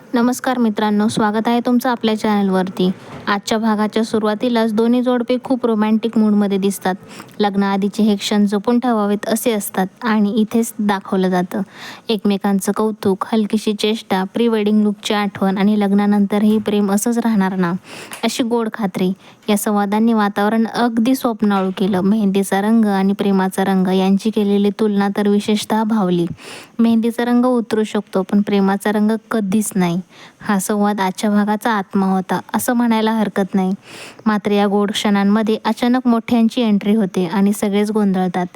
नमस्कार मित्रांनो, स्वागत आहे तुमचं आपल्या चॅनलवरती. आजच्या भागाच्या सुरुवातीलाच दोन्ही जोडपे खूप रोमॅन्टिक मूडमध्ये दिसतात. लग्नाआधीचे हे क्षण जपून ठेवावेत असे असतात आणि इथेच दाखवलं जातं. एकमेकांचं कौतुक, हलकीशी चेष्टा, प्री वेडिंग लुकची आठवण आणि लग्नानंतरही प्रेम असंच राहणार ना, अशी गोड खात्री. या संवादांनी वातावरण अगदी स्वप्नाळू केलं. मेहंदीचा रंग आणि प्रेमाचा रंग यांची केलेली तुलना तर विशेषतः भावली. मेहंदीचा रंग उतरू शकतो, पण प्रेमाचा रंग कधीच नाही. हा संवाद आजच्या भागाचा आत्मा होता, असं म्हणायला हरकत नाही. मात्र या गोड क्षणांमध्ये अचानक मोठ्यांची एंट्री होते आणि सगळेच गोंधळतात.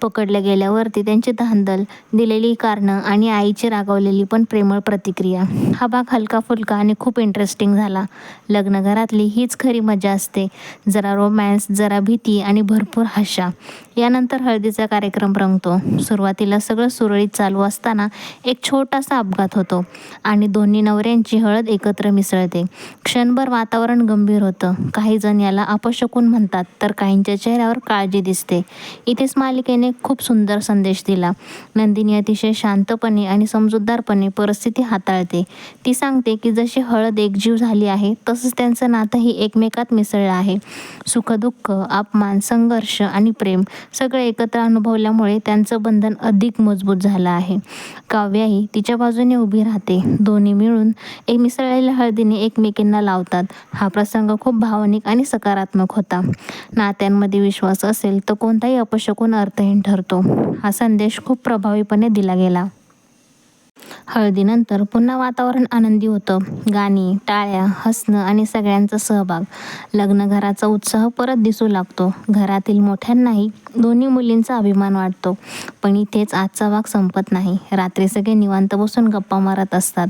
पकडल्या गेल्यावरती त्यांची धांदल, दिलेली कारणं आणि आईची रागावलेली पण प्रेमळ प्रतिक्रिया. हा भाग हलका फुलका आणि खूप इंटरेस्टिंग झाला. लग्नघरातली हीच खरी मजा असते. जरा रोमॅन्स, जरा भीती आणि भरपूर हास्या. यानंतर हळदीचा कार्यक्रम रंगतो. सुरुवातीला सगळं सुरळीत चालू असताना एक छोटासा अपघात होतो आणि दोन्ही नवऱ्यांची हळद एकत्र मिसळते. क्षणभर वातावरण गंभीर होतं. काही जण याला अपशकुन म्हणतात, तर काहींच्या चेहऱ्यावर काळजी दिसते. इथेच मालिकेने खूप सुंदर संदेश दिला. नंदिनी अतिशय शांतपणे आणि समजूतदारपणे परिस्थिती हाताळते. ती सांगते की जशी हळद एकजीव झाली आहे, तसंच त्यांचं नातंही एकमेकात मिसळलं आहे. सुखदुःख, अपमान, संघर्ष आणि प्रेम सगळं एकत्र अनुभवल्यामुळे त्यांचं बंधन अधिक मजबूत झालं आहे. काव्याही तिच्या बाजूने उभी राहते. दोन्ही मिळून एक मिसळलेल्या हळदीने एकमेकींना लावतात. हा प्रसंग खूप भावनिक आणि सकारात्मक होता. नात्यांमध्ये विश्वास असेल तर कोणताही अपशकुन अर्थहीन ठरतो. हा संदेश खूप प्रभावीपणे दिला गेला. हळदीनंतर पुन्हा वातावरण आनंदी होतं. गाणी, टाळ्या, हसणं आणि सगळ्यांचा सहभाग. लग्नघराचा उत्साह परत दिसू लागतो. घरातील मोठ्यांनाही दोन्ही मुलींचा अभिमान वाटतो. पण इथेच आजचा भाग संपत नाही. रात्री सगळे निवांत बसून गप्पा मारत असतात.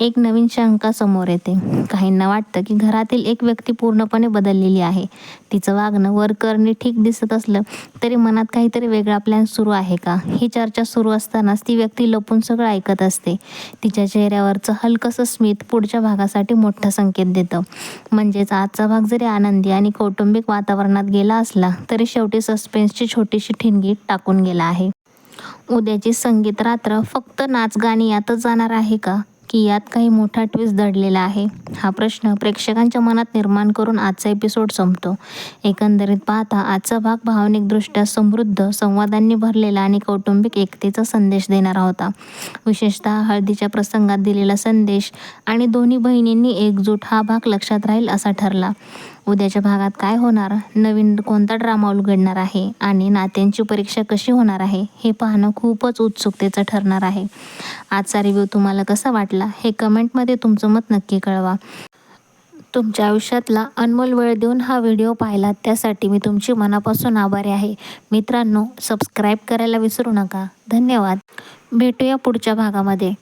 एक नवीन शंका समोर येते. काहींना वाटतं की घरातील एक व्यक्ती पूर्णपणे बदललेली आहे. तिचं वागणं वरकरणी ठीक दिसत असलं तरी मनात काहीतरी वेगळा प्लॅन सुरू आहे का, ही चर्चा सुरू असतानाच ती व्यक्ती लपून सगळं ऐकत असते. तिच्या चेहऱ्यावरचं हलकंसं स्मित पुढच्या भागासाठी मोठा संकेत देतं. म्हणजेच आजचा भाग जरी आनंदी आणि कौटुंबिक वातावरणात गेला असला तरी शेवटी सस्पेन्सची छोटीशी ठिणगी टाकून गेला आहे. उद्याची संगीत रात्र फक्त नाच गाणी यातच जाणार आहे का, की यात काही मोठा ट्विस्ट दडलेला आहे? हा प्रश्न प्रेक्षकांच्या मनात निर्माण करून आजचा एपिसोड संपतो. एकंदरीत पाहता आजचा भाग भावनिकदृष्ट्या समृद्ध, संवादांनी भरलेला आणि कौटुंबिक एकतेचा संदेश देणारा होता. विशेषतः हळदीच्या प्रसंगात दिलेला संदेश आणि दोन्ही बहिणींनी एकजूट हा भाग लक्षात राहील असा ठरला. उद्याच्या भागात काय होणार, नवीन कोणता ड्रामा उलगडणार आहे आणि नात्यांची परीक्षा कशी होणार आहे, हे पाहणं खूपच उत्सुकतेचं ठरणार आहे. आजचा रिव्ह्यू तुम्हाला कसा वाटला हे कमेंटमध्ये तुमचं मत नक्की कळवा. तुमच्या आयुष्यातला अनमोल वेळ देऊन हा व्हिडिओ पाहिलात त्यासाठी मी तुमची मनापासून आभारी आहे. मित्रांनो, सबस्क्राईब करायला विसरू नका. धन्यवाद. भेटूया पुढच्या भागामध्ये.